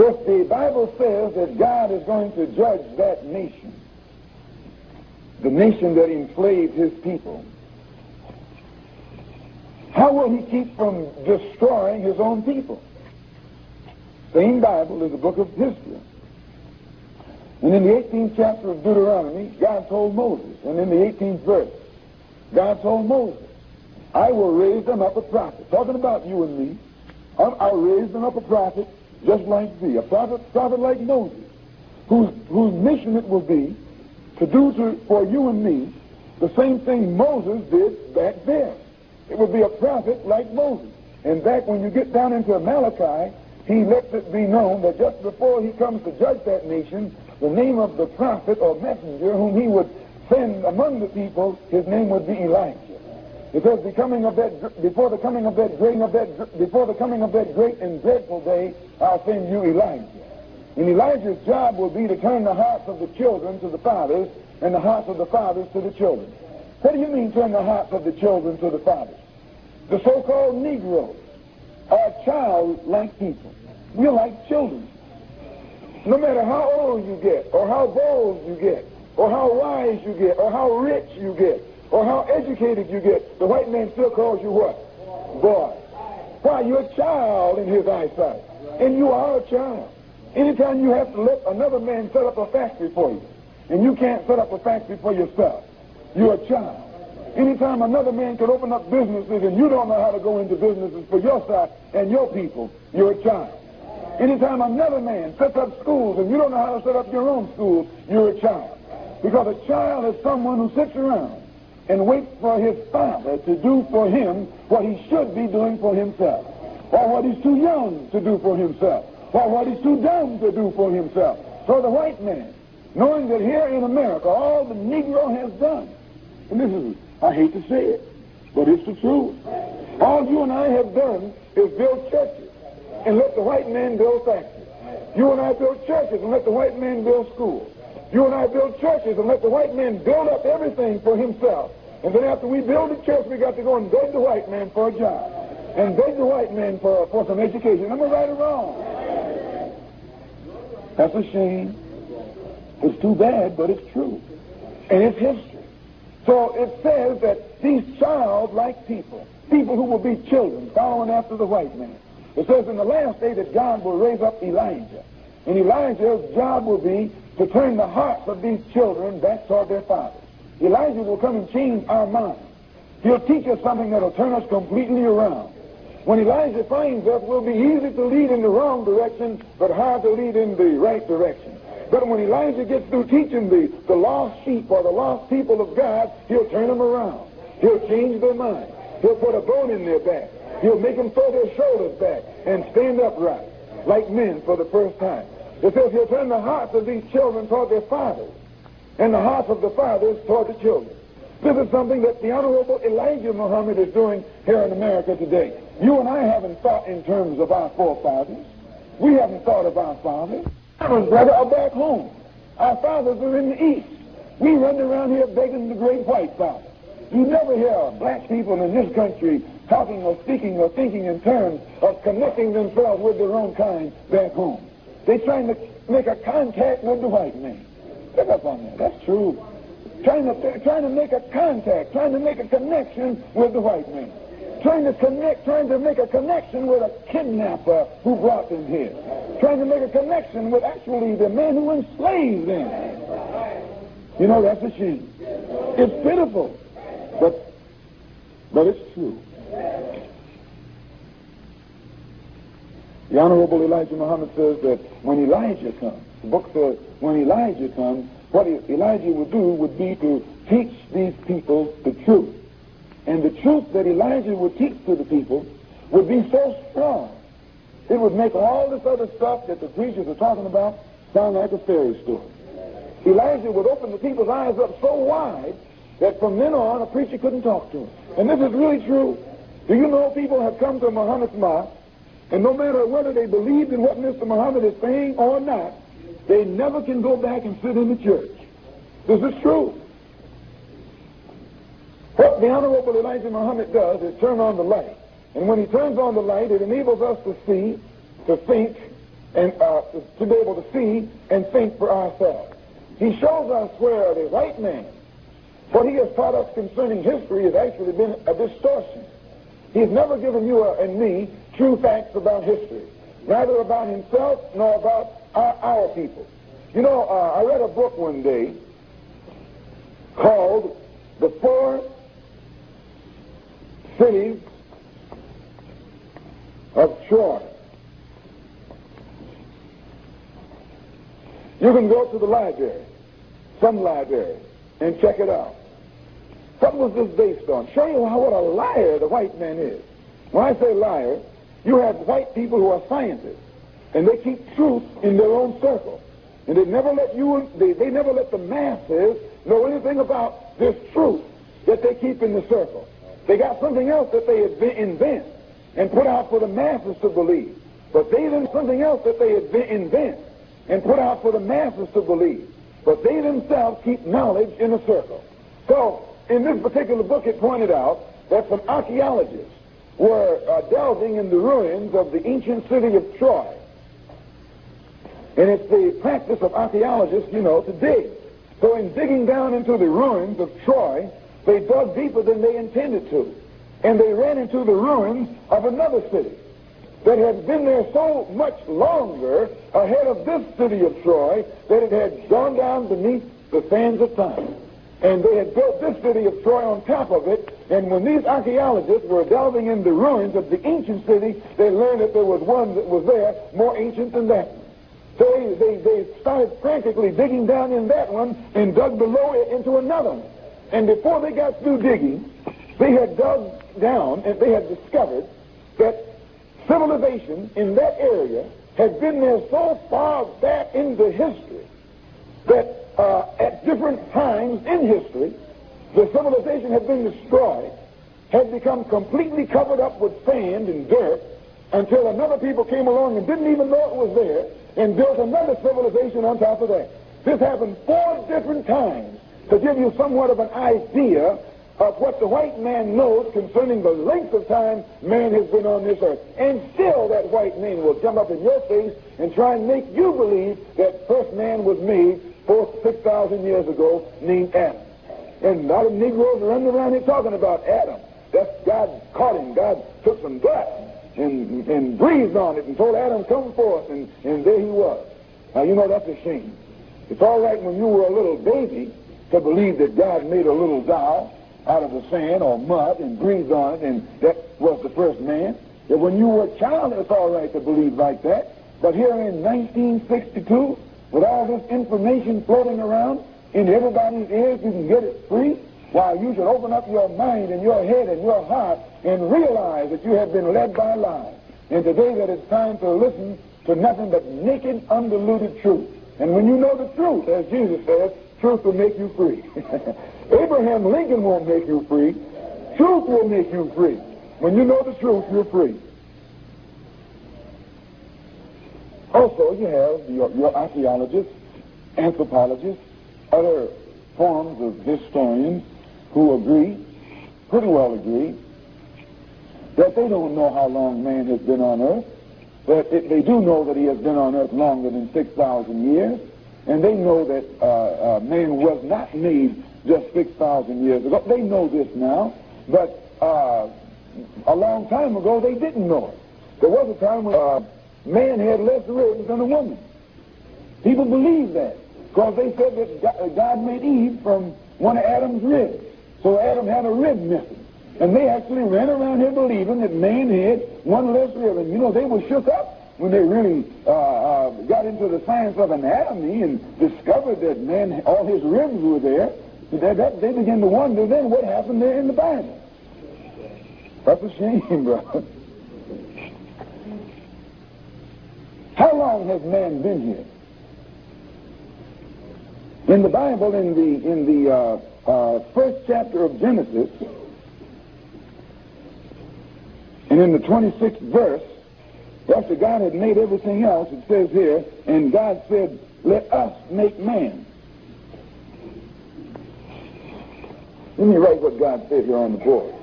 If the Bible says that God is going to judge that nation, the nation that enslaved his people, how will he keep from destroying his own people? Same Bible is a book of history. And in the 18th chapter of Deuteronomy, God told Moses, and in the 18th verse, God told Moses, I will raise them up a prophet. Talking about you and me. I'll raise them up a prophet just like thee. A prophet like Moses, whose mission it will be to do for you and me the same thing Moses did back there. It would be a prophet like Moses. And back when you get down into Malachi, he lets it be known that just before he comes to judge that nation, the name of the prophet or messenger whom he would send among the people, his name would be Elijah. Because before the coming of that great and dreadful day, I'll send you Elijah. And Elijah's job will be to turn the hearts of the children to the fathers and the hearts of the fathers to the children. What do you mean turn the hearts of the children to the fathers? The so-called Negroes are childlike people. We're like children. No matter how old you get, or how bold you get, or how wise you get, or how rich you get, or how educated you get, the white man still calls you what? Boy. Why? You're a child in his eyesight. And you are a child. Anytime you have to let another man set up a factory for you, and you can't set up a factory for yourself, you're a child. Anytime another man can open up businesses and you don't know how to go into businesses for yourself and your people, you're a child. Anytime another man sets up schools and you don't know how to set up your own schools, you're a child. Because a child is someone who sits around and waits for his father to do for him what he should be doing for himself, or what he's too young to do for himself, or what he's too dumb to do for himself. So the white man, knowing that here in America all the Negro has done, and this is, I hate to say it, but it's the truth. All you and I have done is build churches and let the white man build factories. You and I build churches and let the white man build schools. You and I build churches and let the white man build up everything for himself. And then after we build a church, we got to go and beg the white man for a job. And beg the white man for some education. Am I right or wrong? That's a shame. It's too bad, but it's true. And it's history. So it says that these childlike people who will be children following after the white man, it says in the last day that God will raise up Elijah. And Elijah's job will be to turn the hearts of these children back toward their fathers. Elijah will come and change our minds. He'll teach us something that will turn us completely around. When Elijah finds us, we'll be easy to lead in the wrong direction, but hard to lead in the right direction. But when Elijah gets through teaching the lost sheep or the lost people of God, he'll turn them around. He'll change their mind. He'll put a bone in their back. He'll make them throw their shoulders back and stand upright like men for the first time. It says he'll turn the hearts of these children toward their fathers and the hearts of the fathers toward the children. This is something that the Honorable Elijah Muhammad is doing here in America today. You and I haven't thought in terms of our forefathers. We haven't thought of our fathers. Our brothers are back home. Our fathers are in the East. We run around here begging the great white father. You never hear black people in this country talking or speaking or thinking in terms of connecting themselves with their own kind back home. They're trying to make a contact with the white man. Pick up on that. That's true. Trying to make a contact, trying to make a connection with the white man. Trying to make a connection with a kidnapper who brought them here. Trying to make a connection with actually the man who enslaved them. You know, that's a shame. It's pitiful, but it's true. The Honorable Elijah Muhammad says that when Elijah comes, the book says, when Elijah comes, what Elijah would do would be to teach these people the truth. And the truth that Elijah would teach to the people would be so strong, it would make all this other stuff that the preachers are talking about sound like a fairy story. Elijah would open the people's eyes up so wide that from then on a preacher couldn't talk to them. And this is really true. Do you know people have come to Muhammad's mosque, and no matter whether they believe in what Mr. Muhammad is saying or not, they never can go back and sit in the church. This is true. What the Honorable Elijah Muhammad does is turn on the light. And when he turns on the light, it enables us to see, to think, and to be able to see and think for ourselves. He shows us where the white man, what he has taught us concerning history, has actually been a distortion. He's never given you and me true facts about history, neither about himself nor about our people. You know, I read a book one day called The Four Cities of Troy. You can go to the library, some library, and check it out. What was this based on? Show you what a liar the white man is. When I say liar, you have white people who are scientists, and they keep truth in their own circle. And they never let they never let the masses know anything about this truth that they keep in the circle. They got something else that they invent and put out for the masses to believe. But they then something else that they invent and put out for the masses to believe. But they themselves keep knowledge in a circle. So, in this particular book, it pointed out that some archaeologists were delving in the ruins of the ancient city of Troy. And it's the practice of archaeologists, you know, to dig. So in digging down into the ruins of Troy, they dug deeper than they intended to. And they ran into the ruins of another city that had been there so much longer ahead of this city of Troy that it had gone down beneath the sands of time. And they had built this city of Troy on top of it, and when these archaeologists were delving in the ruins of the ancient city, they learned that there was one that was there more ancient than that one. So they started frantically digging down in that one and dug below it into another one. And before they got through digging, they had dug down and they had discovered that civilization in that area had been there so far back into history that at different times in history, the civilization had been destroyed, had become completely covered up with sand and dirt, until another people came along and didn't even know it was there, and built another civilization on top of that. This happened 4 different times to give you somewhat of an idea of what the white man knows concerning the length of time man has been on this earth. And still that white man will jump up in your face and try and make you believe that first man was made 6,000 years ago, named Adam. And a lot of Negroes are running around here talking about Adam. That's God caught him. God took some dust and breathed on it and told Adam, come forth, and there he was. Now, you know, that's a shame. It's all right when you were a little baby to believe that God made a little doll out of the sand or mud and breathed on it, and that was the first man. That when you were a child, it's all right to believe like that. But here in 1962, with all this information floating around in everybody's ears, you can get it free. Why, you should open up your mind and your head and your heart and realize that you have been led by lies. And today that it's time to listen to nothing but naked, undiluted truth. And when you know the truth, as Jesus says, truth will make you free. Abraham Lincoln won't make you free. Truth will make you free. When you know the truth, you're free. Also, you have your archaeologists, anthropologists, other forms of historians who agree, pretty well agree, that they don't know how long man has been on earth, but they do know that he has been on earth longer than 6,000 years, and they know that man was not made just 6,000 years ago. They know this now, but a long time ago they didn't know it. There was a time when man had less ribs than a woman. People believe that because they said that God made Eve from one of Adam's ribs. So Adam had a rib missing. And they actually ran around here believing that man had one less rib. And you know, they were shook up when they really got into the science of anatomy and discovered that man, all his ribs were there. They began to wonder then what happened there in the Bible. That's a shame, brother. How long has man been here? In the Bible, in the first chapter of Genesis, and in the 26th verse, after God had made everything else, it says here, and God said, let us make man. Let me write what God said here on the board.